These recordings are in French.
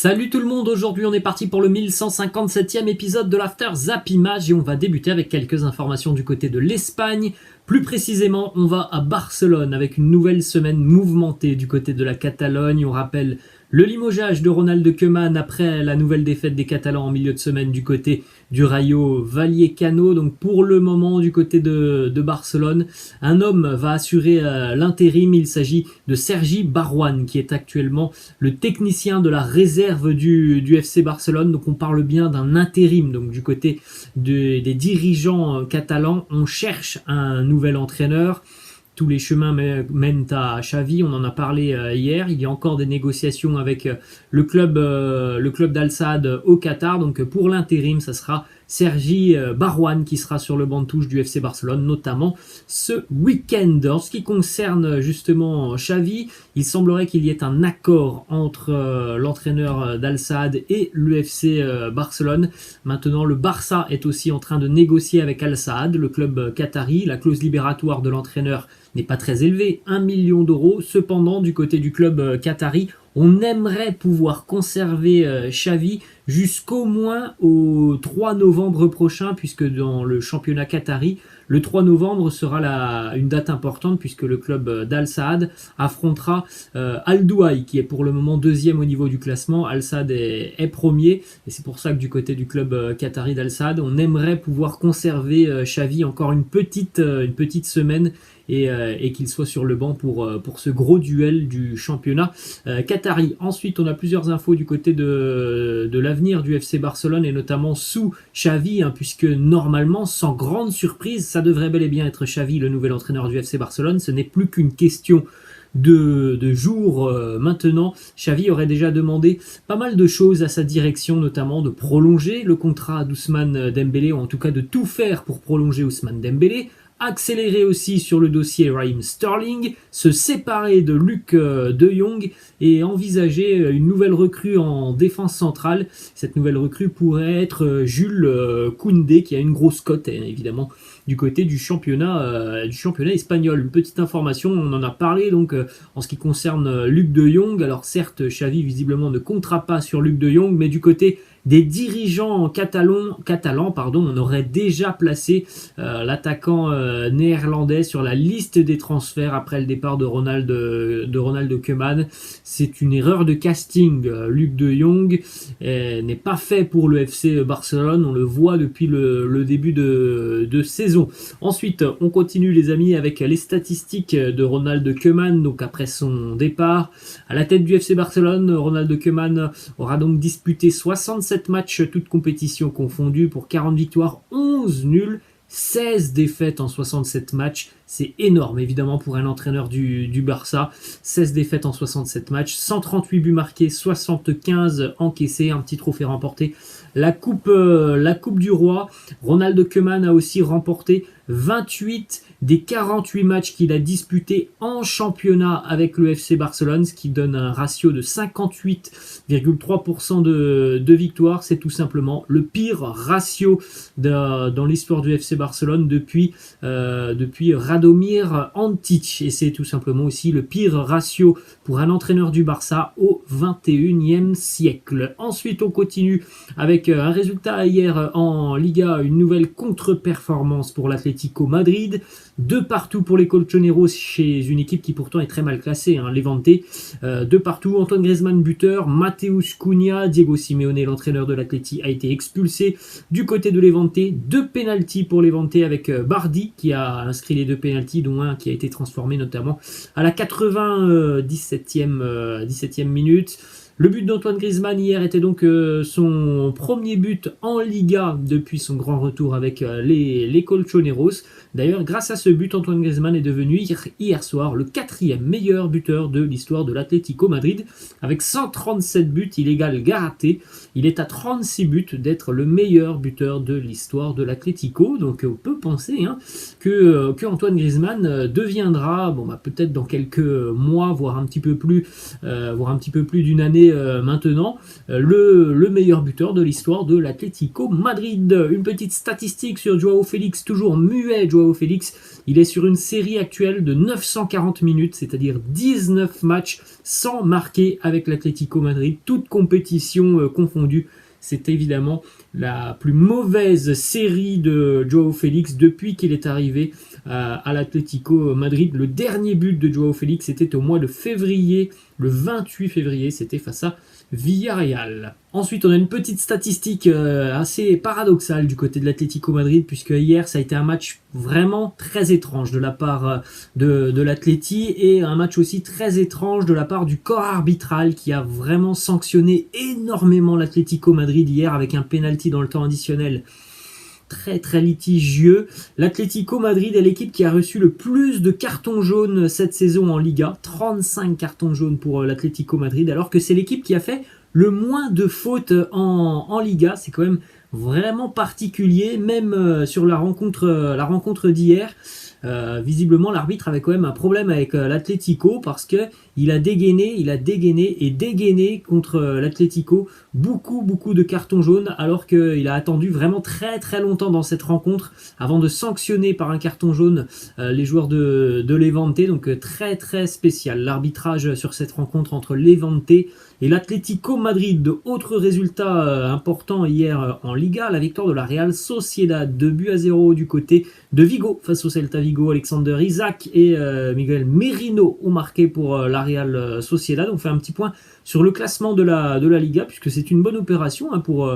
Salut tout le monde, aujourd'hui on est parti pour le 1157e épisode de l'After Zap Image et on va débuter avec quelques informations du côté de l'Espagne. Plus précisément, on va à Barcelone avec une nouvelle semaine mouvementée du côté de la Catalogne. On rappelle le limogeage de Ronald Koeman après la nouvelle défaite des Catalans en milieu de semaine du côté du Rayo Vallecano. Donc pour le moment du côté de Barcelone, un homme va assurer l'intérim. Il s'agit de Sergi Barjuan qui est actuellement le technicien de la réserve du FC Barcelone. Donc on parle bien d'un intérim. Donc du côté des dirigeants catalans, on cherche un nouvel entraîneur. Tous les chemins mènent à Xavi, on en a parlé hier. Il y a encore des négociations avec le club d'Al-Sadd au Qatar. Donc pour l'intérim, ça sera Sergi Barjuan qui sera sur le banc de touche du FC Barcelone, notamment ce week-end. En ce qui concerne justement Xavi, il semblerait qu'il y ait un accord entre l'entraîneur d'Al-Sadd et l'UFC Barcelone. Maintenant, le Barça est aussi en train de négocier avec Al-Sadd, le club qatari. La clause libératoire de l'entraîneur n'est pas très élevée, 1 million d'euros. Cependant, du côté du club qatari, on aimerait pouvoir conserver Xavi jusqu'au moins au 3 novembre prochain, puisque dans le championnat qatari, le 3 novembre sera une date importante, puisque le club d'Al-Sadd affrontera Al-Douaï, qui est pour le moment deuxième au niveau du classement. Al-Sadd est premier, et c'est pour ça que du côté du club qatari d'Al-Sadd, on aimerait pouvoir conserver Xavi encore une petite semaine, et qu'il soit sur le banc pour ce gros duel du championnat qatari. Ensuite, on a plusieurs infos du côté de l'avenir du FC Barcelone, et notamment sous Xavi, puisque normalement, sans grande surprise, ça devrait bel et bien être Xavi, le nouvel entraîneur du FC Barcelone. Ce n'est plus qu'une question de jours maintenant. Xavi aurait déjà demandé pas mal de choses à sa direction, notamment de prolonger le contrat d'Ousmane Dembélé, ou en tout cas de tout faire pour prolonger Ousmane Dembélé, accélérer aussi sur le dossier Raheem Sterling, se séparer de Luc de Jong et envisager une nouvelle recrue en défense centrale. Cette nouvelle recrue pourrait être Jules Koundé, qui a une grosse cote évidemment du côté du championnat espagnol. Une petite information, on en a parlé donc en ce qui concerne Luc de Jong. Alors certes, Xavi visiblement ne comptera pas sur Luc de Jong, mais du côté des dirigeants catalans, on aurait déjà placé l'attaquant néerlandais sur la liste des transferts après le départ de Ronald Koeman. C'est une erreur de casting. Luc de Jong n'est pas fait pour le FC Barcelone, on le voit depuis le début de saison. Ensuite, on continue les amis avec les statistiques de Ronald Koeman, donc après son départ. À la tête du FC Barcelone, Ronald Koeman aura donc disputé 67 matchs, toutes compétitions confondues, pour 40 victoires, 11 nuls, 16 défaites en 67 matchs. C'est énorme évidemment pour un entraîneur du Barça. 16 défaites en 67 matchs, 138 buts marqués, 75 encaissés, un petit trophée remporté. La coupe du Roi. Ronald Koeman a aussi remporté 28 des 48 matchs qu'il a disputés en championnat avec le FC Barcelone, ce qui donne un ratio de 58,3% de victoires. C'est tout simplement le pire ratio dans l'histoire du FC Barcelone depuis Radomir Antic, et c'est tout simplement aussi le pire ratio pour un entraîneur du Barça au 21e siècle. Ensuite, on continue avec un résultat hier en Liga, une nouvelle contre-performance pour l'Atlético Madrid. 2-2 pour les Colchoneros chez une équipe qui pourtant est très mal classée, Levante. 2-2, Antoine Griezmann buteur, Mateus Cunha, Diego Simeone, l'entraîneur de l'Atleti, a été expulsé du côté de Levante. 2 pénaltys pour Levante avec Bardi qui a inscrit les 2 pénaltys, dont un qui a été transformé notamment à la 97e minute. Le but d'Antoine Griezmann hier était donc son premier but en Liga depuis son grand retour avec les Colchoneros. D'ailleurs, grâce à ce but, Antoine Griezmann est devenu hier soir le 4e meilleur buteur de l'histoire de l'Atlético Madrid. Avec 137 buts, il égale Garaté. Il est à 36 buts d'être le meilleur buteur de l'histoire de l'Atlético. Donc on peut penser que Antoine Griezmann deviendra, peut-être dans quelques mois, voire un petit peu plus d'une année, est maintenant le meilleur buteur de l'histoire de l'Atlético Madrid. Une petite statistique sur Joao Félix, toujours muet Joao Félix. Il est sur une série actuelle de 940 minutes, c'est-à-dire 19 matchs sans marquer avec l'Atlético Madrid, toutes compétitions confondues. C'est évidemment la plus mauvaise série de Joao Félix depuis qu'il est arrivé à l'Atlético Madrid. Le dernier but de Joao Félix était au mois de février, le 28 février, c'était face à Villarreal. Ensuite, on a une petite statistique assez paradoxale du côté de l'Atlético Madrid, puisque hier, ça a été un match vraiment très étrange de la part de l'Atleti, et un match aussi très étrange de la part du corps arbitral qui a vraiment sanctionné énormément l'Atlético Madrid hier avec un penalty dans le temps additionnel très très litigieux. L'Atlético Madrid est l'équipe qui a reçu le plus de cartons jaunes cette saison en Liga, 35 cartons jaunes pour l'Atlético Madrid, alors que c'est l'équipe qui a fait le moins de fautes en Liga. C'est quand même vraiment particulier, même sur la rencontre d'hier. Visiblement l'arbitre avait quand même un problème avec l'Atlético, parce que il a dégainé contre l'Atlético beaucoup de cartons jaunes, alors qu'il a attendu vraiment très très longtemps dans cette rencontre avant de sanctionner par un carton jaune les joueurs de Levante. Donc très très spécial l'arbitrage sur cette rencontre entre Levante et l'Atlético Madrid. Autre résultat important hier en Liga, la victoire de la Real Sociedad, 2-0 du côté de Vigo face au Celta Vigo. Alexander Isak et Miguel Merino ont marqué pour la Real Sociedad. On fait un petit point sur le classement de la Liga, puisque c'est une bonne opération pour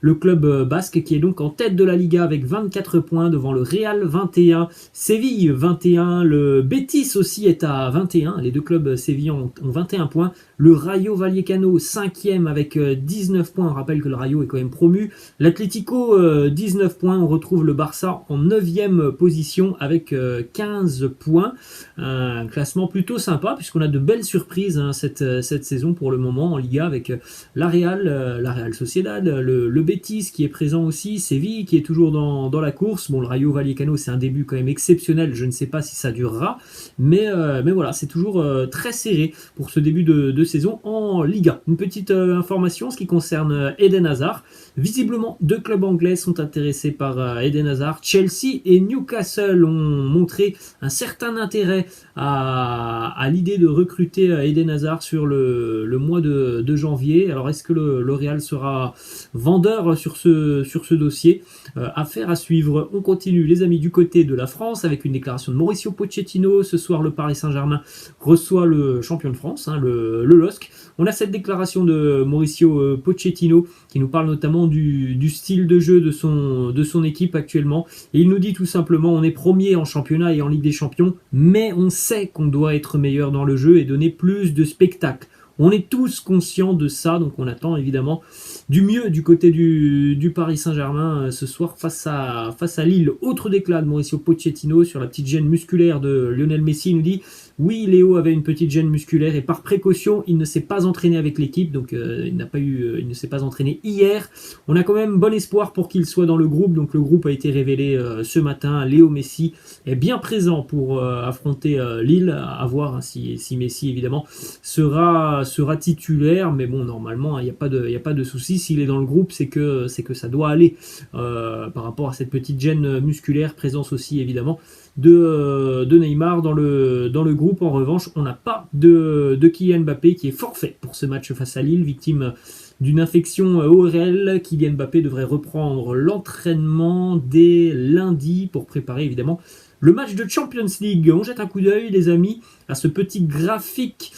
le club basque, qui est donc en tête de la Liga avec 24 points devant le Real 21, Séville 21, le Betis aussi est à 21, les deux clubs sévillans ont 21 points, le Rayo Vallecano 5e avec 19 points, on rappelle que le Rayo est quand même promu, l'Atlético 19 points, on retrouve le Barça en 9e position avec 15 points, un classement plutôt sympa puisqu'on a de belles surprises cette saison pour le moment en Liga, avec la Real Sociedad, le Betis qui est présent aussi, Séville qui est toujours dans la course. Bon, le Rayo Vallecano, c'est un début quand même exceptionnel, je ne sais pas si ça durera, mais voilà, c'est toujours très serré pour ce début de saison en Liga. Une petite information en ce qui concerne Eden Hazard. Visiblement, deux clubs anglais sont intéressés par Eden Hazard. Chelsea et Newcastle ont montré un certain intérêt à l'idée de recruter Eden Hazard sur le mois de janvier. Alors, est-ce que le Real sera vendeur sur ce dossier? Affaire à suivre. On continue, les amis, du côté de la France avec une déclaration de Mauricio Pochettino. Ce soir, le Paris Saint-Germain reçoit le champion de France, le LOSC. On a cette déclaration de Mauricio Pochettino qui nous parle notamment du style de jeu de son équipe actuellement. Et il nous dit tout simplement, on est premier en championnat et en Ligue des Champions, mais on sait qu'on doit être meilleur dans le jeu et donner plus de spectacle. On est tous conscients de ça, donc on attend évidemment du mieux du côté du Paris Saint-Germain ce soir face à Lille. Autre déclat de Mauricio Pochettino sur la petite gêne musculaire de Lionel Messi. Il nous dit « Oui, Léo avait une petite gêne musculaire et par précaution, il ne s'est pas entraîné avec l'équipe, donc il ne s'est pas entraîné hier. On a quand même bon espoir pour qu'il soit dans le groupe, donc le groupe a été révélé ce matin. Léo Messi est bien présent pour affronter Lille, à voir si Messi évidemment sera titulaire, mais bon, normalement il n'y a pas de souci. S'il est dans le groupe, c'est que ça doit aller par rapport à cette petite gêne musculaire. Présence aussi évidemment de Neymar dans le groupe. En revanche, on n'a pas de Kylian Mbappé qui est forfait pour ce match face à Lille, victime d'une infection ORL. Kylian Mbappé devrait reprendre l'entraînement dès lundi pour préparer évidemment le match de Champions League. On jette un coup d'œil, les amis, à ce petit graphique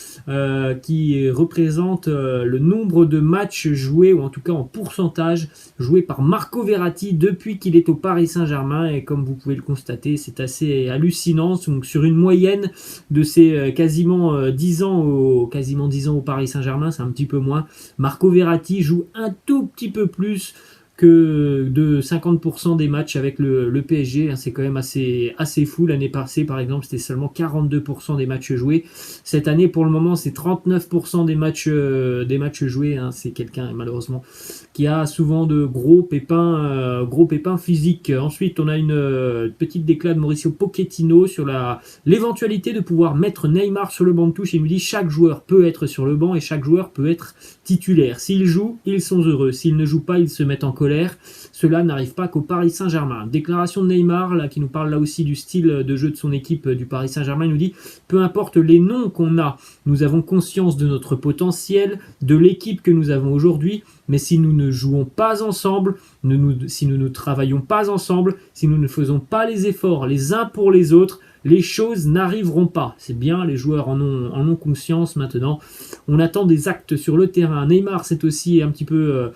qui représente le nombre de matchs joués, ou en tout cas en pourcentage, joués par Marco Verratti depuis qu'il est au Paris Saint-Germain. Et comme vous pouvez le constater, c'est assez hallucinant. Donc sur une moyenne de ces quasiment 10 ans au Paris Saint-Germain, c'est un petit peu moins. Marco Verratti joue un tout petit peu plus que de 50% des matchs avec le PSG. C'est quand même assez fou. L'année passée, par exemple, c'était seulement 42% des matchs joués. Cette année, pour le moment, c'est 39% des matchs joués. C'est quelqu'un, malheureusement, qui a souvent de gros pépins physiques. Ensuite, on a une petite déclat de Mauricio Pochettino sur l'éventualité de pouvoir mettre Neymar sur le banc de touche. Il nous dit chaque joueur peut être sur le banc et chaque joueur peut être titulaire. S'ils jouent, ils sont heureux. S'ils ne jouent pas, ils se mettent en colère. Cela n'arrive pas qu'au Paris Saint-Germain. Déclaration de Neymar, là, qui nous parle là aussi du style de jeu de son équipe du Paris Saint-Germain. Il nous dit, peu importe les noms qu'on a, nous avons conscience de notre potentiel, de l'équipe que nous avons aujourd'hui, mais si nous ne jouons pas ensemble, si nous ne travaillons pas ensemble, si nous ne faisons pas les efforts les uns pour les autres, les choses n'arriveront pas. C'est bien, les joueurs en ont conscience maintenant. On attend des actes sur le terrain. Neymar s'est aussi un petit peu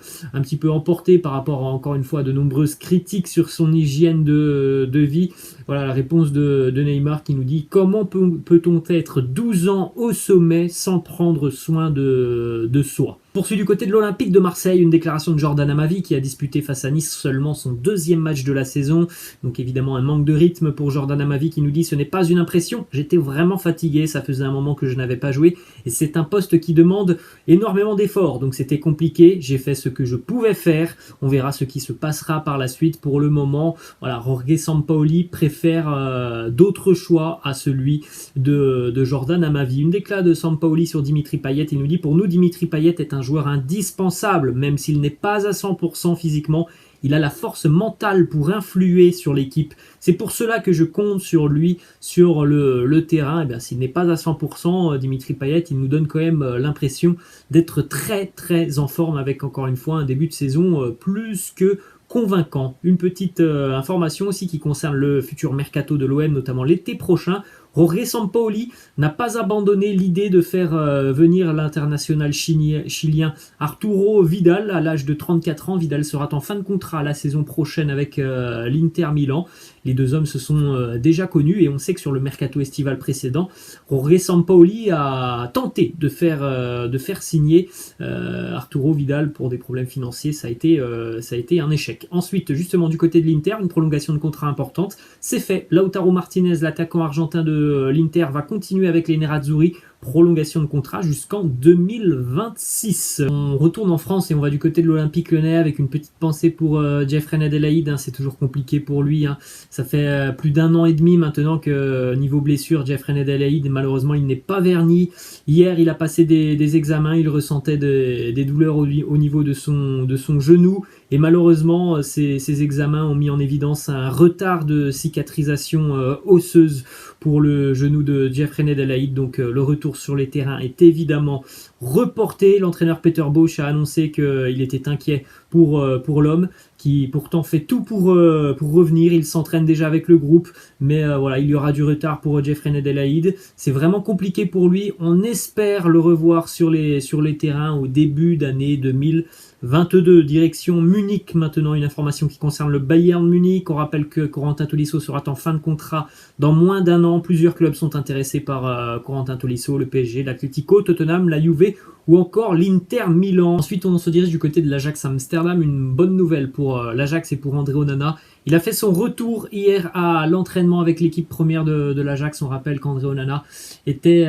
emporté par rapport à, encore une fois, de nombreuses critiques sur son hygiène de vie. Voilà la réponse de Neymar qui nous dit « Comment peut-on être 12 ans au sommet sans prendre soin de soi ?» Poursuit du côté de l'Olympique de Marseille, une déclaration de Jordan Amavi qui a disputé face à Nice seulement son deuxième match de la saison. Donc évidemment un manque de rythme pour Jordan Amavi qui nous dit « Ce n'est pas une impression, j'étais vraiment fatigué, ça faisait un moment que je n'avais pas joué et c'est un poste qui demande énormément d'efforts. Donc c'était compliqué, j'ai fait ce que je pouvais faire, on verra ce qui se passera par la suite. Pour le moment, voilà, Jorge Sampaoli préfère d'autres choix à celui de Jordan Amavi. Une déclat de Sampaoli sur Dimitri Payet, il nous dit « Pour nous, Dimitri Payet est un joueur indispensable, même s'il n'est pas à 100% physiquement, il a la force mentale pour influer sur l'équipe. C'est pour cela que je compte sur lui sur le terrain. Et bien, s'il n'est pas à 100%, Dimitri Payet, il nous donne quand même l'impression d'être très très en forme avec encore une fois un début de saison plus que convaincant. Une petite information aussi qui concerne le futur mercato de l'OM, notamment l'été prochain. Jorge Sampaoli n'a pas abandonné l'idée de faire venir l'international chilien Arturo Vidal à l'âge de 34 ans. Vidal sera en fin de contrat la saison prochaine avec l'Inter Milan. Les deux hommes se sont déjà connus et on sait que sur le mercato estival précédent, Jorge Sampaoli a tenté de faire signer Arturo Vidal pour des problèmes financiers. Ça a été un échec. Ensuite, justement du côté de l'Inter, une prolongation de contrat importante. C'est fait. Lautaro Martinez, l'attaquant argentin de l'Inter, va continuer avec les Nerazzurri. Prolongation de contrat jusqu'en 2026. On retourne en France et on va du côté de l'Olympique Lyonnais avec une petite pensée pour Jeffrey Adelaide. C'est toujours compliqué pour lui. Ça fait plus d'1 an et demi maintenant que niveau blessure, Jeffrey Adelaide, malheureusement, il n'est pas verni. Hier, il a passé des examens. Il ressentait des douleurs au niveau de son genou. Et malheureusement, ces examens ont mis en évidence un retard de cicatrisation osseuse pour le genou de Jeffrey Adelaide. Donc le retour sur les terrains est évidemment reporté. L'entraîneur Peter Bosz a annoncé qu'il était inquiet pour l'homme, qui pourtant fait tout pour revenir. Il s'entraîne déjà avec le groupe, mais voilà, il y aura du retard pour Jeffrey Adelaide. C'est vraiment compliqué pour lui. On espère le revoir sur les terrains au début d'année 2022. Direction Munich maintenant, une information qui concerne le Bayern Munich. On rappelle que Corentin Tolisso sera en fin de contrat dans moins d'1 an. Plusieurs clubs sont intéressés par Corentin Tolisso, le PSG, l'Atlético, Tottenham, la Juve ou encore l'Inter Milan. Ensuite, on se dirige du côté de l'Ajax Amsterdam. Une bonne nouvelle pour l'Ajax et pour André Onana. Il a fait son retour hier à l'entraînement avec l'équipe première de l'Ajax. On rappelle qu'André Onana était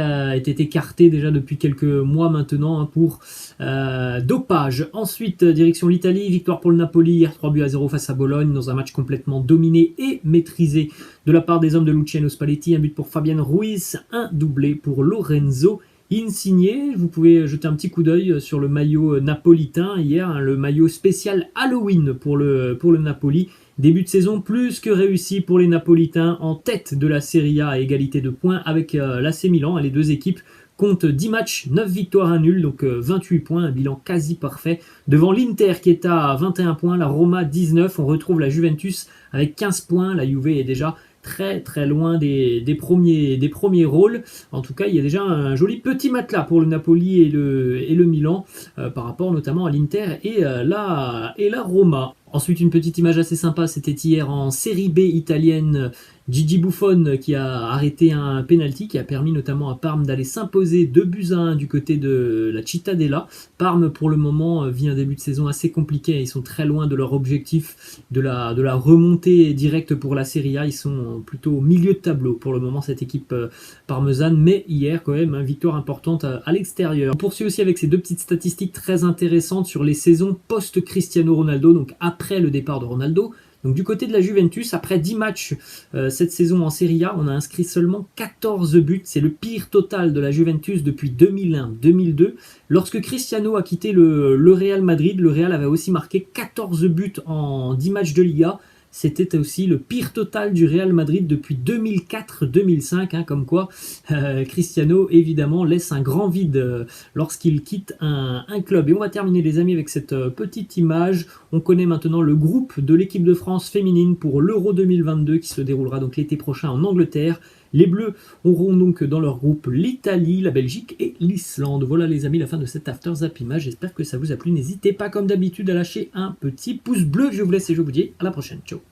écarté déjà depuis quelques mois maintenant pour dopage. Ensuite, direction l'Italie, victoire pour le Napoli hier 3-0 face à Bologne dans un match complètement dominé et maîtrisé de la part des hommes de Luciano Spalletti. Un but pour Fabian Ruiz, un doublé pour Lorenzo Insigne. Vous pouvez jeter un petit coup d'œil sur le maillot napolitain hier, le maillot spécial Halloween pour le Napoli. Début de saison plus que réussi pour les Napolitains, en tête de la Serie A à égalité de points avec l'AC Milan. Les deux équipes comptent 10 matchs, 9 victoires, 1 nul, donc 28 points, un bilan quasi parfait. Devant l'Inter qui est à 21 points, la Roma 19, on retrouve la Juventus avec 15 points, la Juve est déjà très très loin des premiers rôles. En tout cas, il y a déjà un joli petit matelas pour le Napoli et le Milan par rapport notamment à l'Inter et la Roma. Ensuite, une petite image assez sympa, c'était hier en Série B italienne, Gigi Buffon qui a arrêté un penalty qui a permis notamment à Parme d'aller s'imposer 2-1 du côté de la Cittadella. Parme pour le moment vit un début de saison assez compliqué, ils sont très loin de leur objectif de la remontée directe pour la Serie A, ils sont plutôt au milieu de tableau pour le moment cette équipe parmesane, mais hier quand même, victoire importante à l'extérieur. On poursuit aussi avec ces deux petites statistiques très intéressantes sur les saisons post-Cristiano Ronaldo, donc après le départ de Ronaldo. Donc du côté de la Juventus, après 10 matchs cette saison en Serie A, on a inscrit seulement 14 buts. C'est le pire total de la Juventus depuis 2001-2002. Lorsque Cristiano a quitté le Real Madrid, le Real avait aussi marqué 14 buts en 10 matchs de Liga. C'était aussi le pire total du Real Madrid depuis 2004-2005, comme quoi Cristiano évidemment laisse un grand vide lorsqu'il quitte un club. Et on va terminer les amis avec cette petite image. On connaît maintenant le groupe de l'équipe de France féminine pour l'Euro 2022 qui se déroulera donc l'été prochain en Angleterre. Les Bleus auront donc dans leur groupe l'Italie, la Belgique et l'Islande. Voilà les amis, la fin de cet After Zap Image. J'espère que ça vous a plu. N'hésitez pas comme d'habitude à lâcher un petit pouce bleu. Je vous laisse et je vous dis à la prochaine. Ciao.